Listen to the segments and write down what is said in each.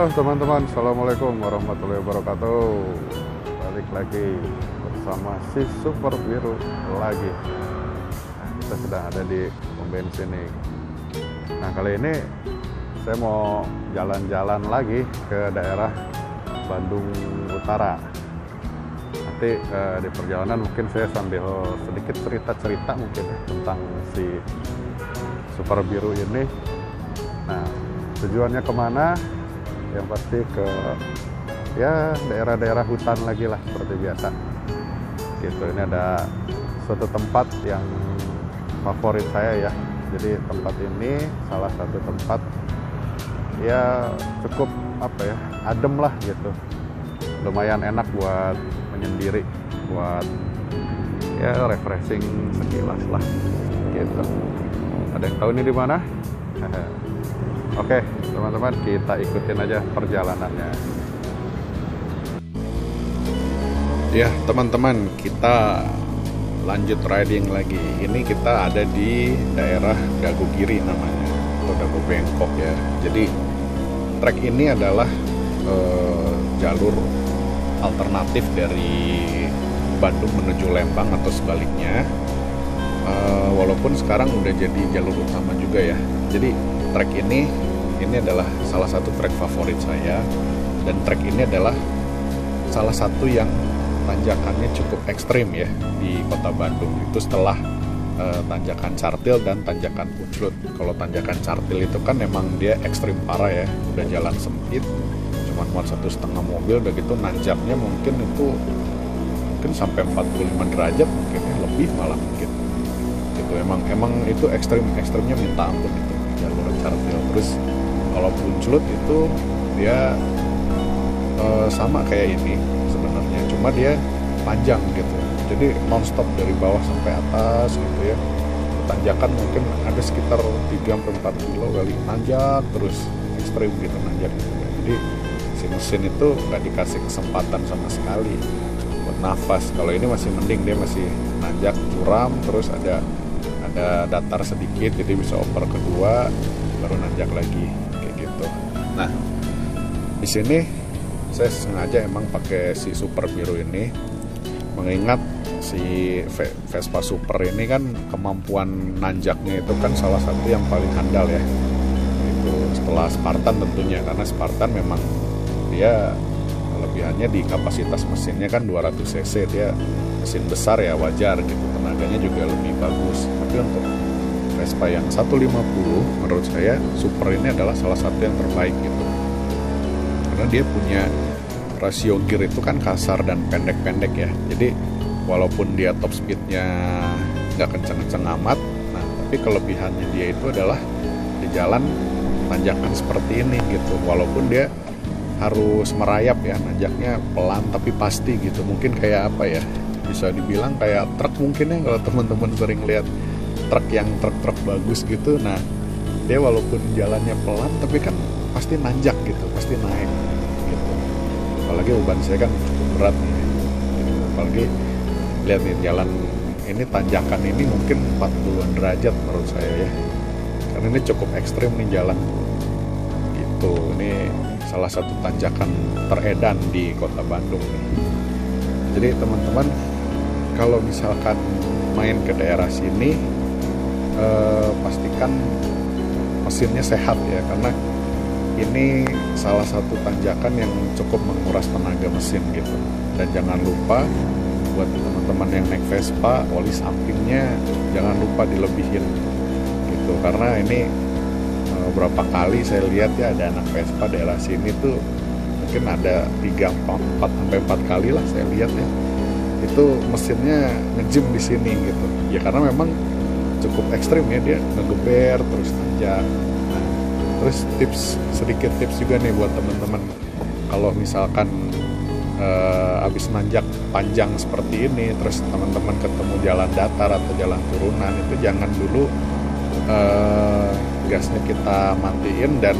Halo teman-teman, Assalamualaikum warahmatullahi wabarakatuh. Balik lagi bersama si Super Biru lagi. Nah, kita sedang ada di pom bensin nih. Nah, kali ini saya mau jalan-jalan lagi ke daerah Bandung Utara. Nanti di perjalanan mungkin saya sambil sedikit cerita-cerita mungkin ya, tentang si Super Biru ini. Nah, tujuannya kemana? Yang pasti ke ya daerah-daerah hutan lagi lah seperti biasa gitu. Ini ada suatu tempat yang favorit saya ya, jadi tempat ini salah satu tempat ya cukup apa ya, adem lah gitu, lumayan enak buat menyendiri, buat ya refreshing sekilas lah gitu. Ada yang tahu ini di mana? Oke, teman-teman, kita ikutin aja perjalanannya. Ya, teman-teman, kita lanjut riding lagi. Ini kita ada di daerah Dago Giri namanya, atau Dago Bengkok ya. Jadi, trek ini adalah jalur alternatif dari Bandung menuju Lembang atau sebaliknya. Walaupun sekarang udah jadi jalur utama juga ya. Jadi trek ini adalah salah satu trek favorit saya, dan trek ini adalah salah satu yang tanjakannya cukup ekstrim ya di kota Bandung. Itu setelah tanjakan Cartil dan tanjakan Punclut. Kalau tanjakan Cartil itu kan memang dia ekstrim parah ya, udah jalan sempit, cuma muat 1,5 mobil, udah gitu nanjaknya mungkin sampai 45 derajat mungkin ya, lebih malah mungkin. Gitu emang itu ekstrimnya minta ampun itu jalur Cartil. Terus kalau Punclut itu dia sama kayak ini sebenarnya, cuma dia panjang gitu, jadi nonstop dari bawah sampai atas gitu ya. Tanjakan mungkin ada sekitar 3-4 kilo kali, nanjak terus ekstrim gitu, nanjak gitu ya. Jadi si mesin itu nggak dikasih kesempatan sama sekali buat nafas. Kalau ini masih mending, dia masih nanjak curam, terus ada datar sedikit, jadi bisa oper kedua baru nanjak lagi kayak gitu. Nah, di sini saya sengaja emang pakai si Super Biru ini, mengingat si Vespa Super ini kan kemampuan nanjaknya itu kan salah satu yang paling handal ya. Itu setelah Spartan tentunya, karena Spartan memang dia kelebihannya di kapasitas mesinnya kan 200 cc, dia mesin besar ya, wajar gitu, tenaganya juga lebih bagus. Tapi untuk Vespa yang 150 menurut saya Super ini adalah salah satu yang terbaik gitu, karena dia punya rasio gear itu kan kasar dan pendek-pendek ya. Jadi walaupun dia top speednya nggak kenceng-kenceng amat, nah tapi kelebihannya dia itu adalah di jalan tanjakan seperti ini gitu, walaupun dia harus merayap ya, nanjaknya pelan tapi pasti gitu. Mungkin kayak apa ya, bisa dibilang kayak truk mungkin ya, kalau teman-teman sering lihat truk bagus gitu. Nah, dia walaupun jalannya pelan tapi kan pasti nanjak gitu, pasti naik gitu. Apalagi beban saya kan cukup berat nih gitu. Apalagi lihat nih jalan ini, tanjakan ini mungkin 40-an derajat menurut saya ya, karena ini cukup ekstrim nih jalan gitu. Ini salah satu tanjakan teredan di kota Bandung nih. Jadi teman-teman, kalau misalkan main ke daerah sini, pastikan mesinnya sehat ya, karena ini salah satu tanjakan yang cukup menguras tenaga mesin gitu. Dan jangan lupa buat teman-teman yang naik Vespa, oli sampingnya jangan lupa dilebihin gitu, karena ini beberapa kali saya lihat ya, ada anak Vespa daerah sini tuh mungkin ada 4 kali lah saya lihat ya, itu mesinnya ngejem di sini gitu ya, karena memang cukup ekstrim ya, dia ngegeber terus nanjak. Nah, terus sedikit tips juga nih buat teman-teman, kalau misalkan abis nanjak panjang seperti ini, terus teman-teman ketemu jalan datar atau jalan turunan, itu jangan dulu gasnya kita matiin dan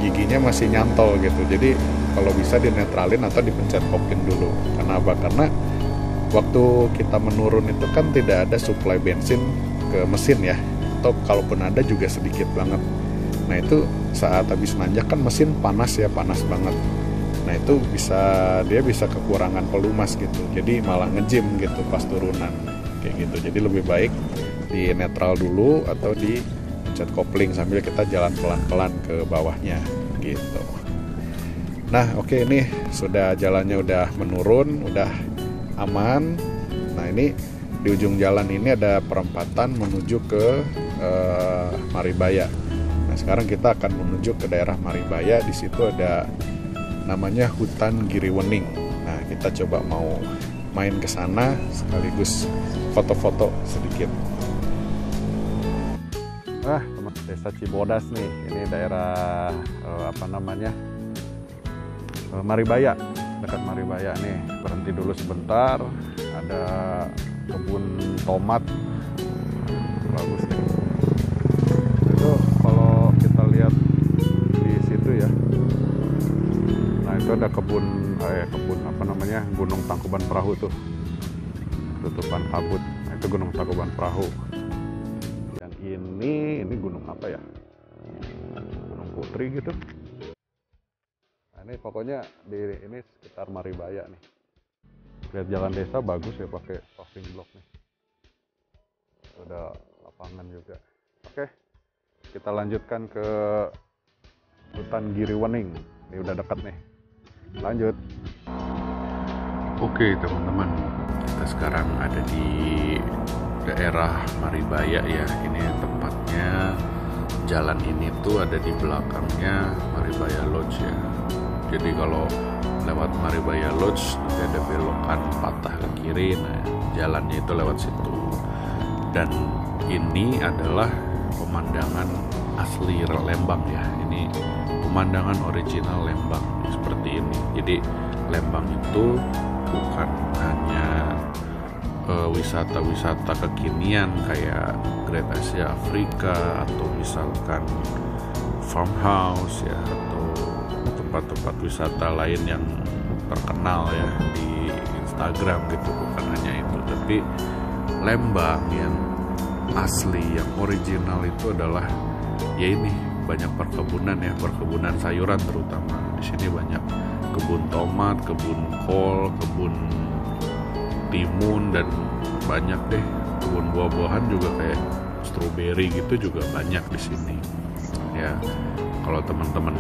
giginya masih nyantol gitu. Jadi kalau bisa dinetralin atau dipencet kopin dulu. Kenapa? Karena waktu kita menurun itu kan tidak ada suplai bensin ke mesin ya, atau kalaupun ada juga sedikit banget. Nah itu saat habis nanjak kan mesin panas ya, panas banget. Nah itu dia bisa kekurangan pelumas gitu, jadi malah ngejim gitu pas turunan kayak gitu. Jadi lebih baik di netral dulu atau di pencet kopling sambil kita jalan pelan-pelan ke bawahnya gitu. Nah oke, ini sudah jalannya udah menurun, udah aman. Nah ini di ujung jalan ini ada perempatan menuju ke Maribaya. Nah sekarang kita akan menuju ke daerah Maribaya. Di situ ada namanya hutan Giriwening. Nah kita coba mau main ke sana sekaligus foto-foto sedikit. Nah teman, desa Cibodas nih, ini daerah Maribaya, dekat Maribaya nih. Berhenti dulu sebentar, ada kebun tomat, bagus nih. Itu kalau kita lihat di situ ya, nah itu ada kebun Gunung Tangkuban Perahu tuh, tutupan kabut. Nah, itu Gunung Tangkuban Perahu. Yang ini gunung apa ya? Gunung Putri gitu. Nah, ini pokoknya ini sekitar Maribaya nih. Lihat jalan desa bagus ya, pakai paving block nih. Ada lapangan juga. Oke, kita lanjutkan ke hutan Giriwening. Ini udah dekat nih. Lanjut. Oke teman-teman, kita sekarang ada di daerah Maribaya ya. Ini tempatnya. Jalan ini tuh ada di belakangnya Maribaya Lodge ya. Jadi kalau lewat Maribaya Lodge nanti ada belokan patah ke kiri. Nah jalannya itu lewat situ. Dan ini adalah pemandangan asli Lembang ya. Ini pemandangan original Lembang seperti ini. Jadi Lembang itu bukan hanya wisata-wisata kekinian kayak Great Asia Afrika atau misalkan farmhouse ya, atau tempat-tempat wisata lain yang terkenal ya di Instagram gitu. Bukan hanya itu, tapi Lembang yang asli, yang original itu adalah ya ini, banyak perkebunan ya, perkebunan sayuran terutama. Di sini banyak kebun tomat, kebun kol, kebun timun, dan banyak deh kebun buah-buahan juga kayak stroberi gitu juga banyak di sini. Ya, kalau teman-teman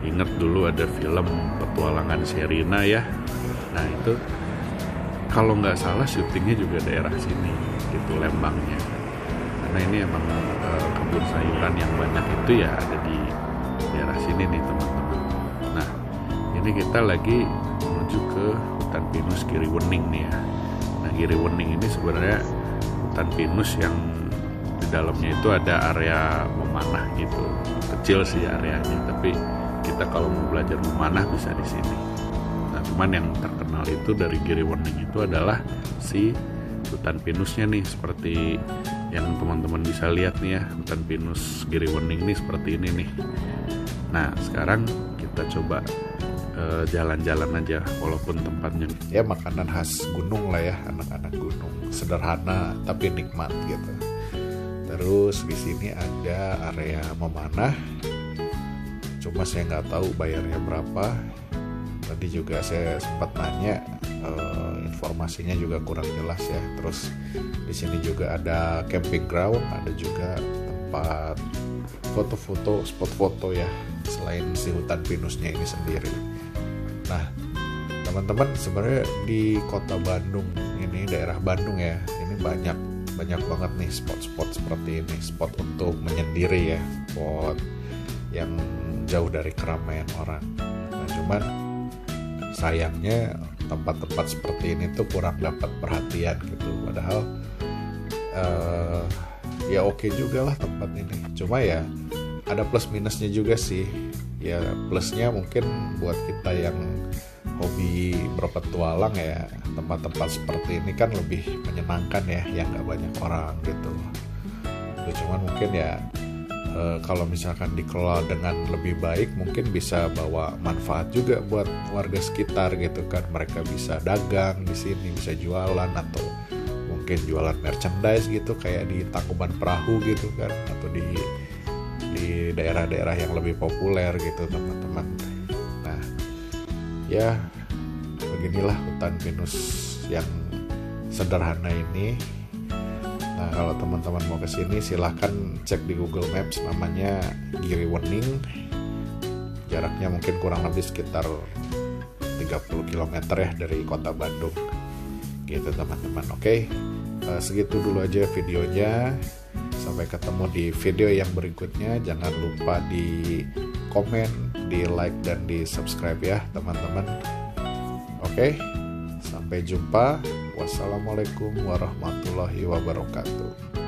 ingat dulu ada film Petualangan Sherina ya. Nah itu kalau nggak salah syutingnya juga daerah sini gitu, Lembangnya. Karena ini emang kebun sayuran yang banyak itu ya ada di daerah sini nih teman-teman. Nah ini kita lagi menuju ke hutan pinus Giriwening nih ya. Nah Giriwening ini sebenarnya hutan pinus yang di dalamnya itu ada area memanah gitu. Kecil sih areanya, tapi kita kalau mau belajar memanah bisa di sini. Nah cuman yang terkenal itu dari Giriwening itu adalah si hutan pinusnya nih, seperti yang teman-teman bisa lihat nih ya. Hutan pinus Giriwening nih seperti ini nih. Nah sekarang kita coba jalan-jalan aja, walaupun tempatnya ya makanan khas gunung lah ya, anak-anak gunung, sederhana tapi nikmat gitu. Terus di sini ada area memanah, cuma saya nggak tahu bayarnya berapa. Tadi juga saya sempat nanya, informasinya juga kurang jelas ya. Terus di sini juga ada camping ground, ada juga tempat foto-foto, spot foto ya, selain si hutan pinusnya ini sendiri. Nah teman-teman, sebenarnya di kota Bandung ini, daerah Bandung ya, ini banyak banget nih spot-spot seperti ini, spot untuk menyendiri ya, spot yang jauh dari keramaian orang. Nah cuman sayangnya tempat-tempat seperti ini tuh kurang dapat perhatian gitu. Padahal ya oke juga lah tempat ini, cuma ya ada plus minusnya juga sih. Ya plusnya mungkin buat kita yang hobi berpetualang ya, tempat-tempat seperti ini kan lebih menyenangkan ya, yang nggak banyak orang gitu. Cuman mungkin ya kalau misalkan dikelola dengan lebih baik, mungkin bisa bawa manfaat juga buat warga sekitar gitu kan. Mereka bisa dagang di sini, bisa jualan, atau mungkin jualan merchandise gitu kayak di Tangkuban Perahu gitu kan, atau di di daerah-daerah yang lebih populer gitu teman-teman. Nah ya beginilah hutan pinus yang sederhana ini. Nah kalau teman-teman mau kesini silahkan cek di Google Maps, namanya Giri Wening. Jaraknya mungkin kurang lebih sekitar 30 km ya dari kota Bandung gitu teman-teman. Oke, segitu dulu aja videonya. Sampai ketemu di video yang berikutnya. Jangan lupa di komen, di like, dan di subscribe ya teman-teman. Oke, sampai jumpa. Wassalamualaikum warahmatullahi wabarakatuh.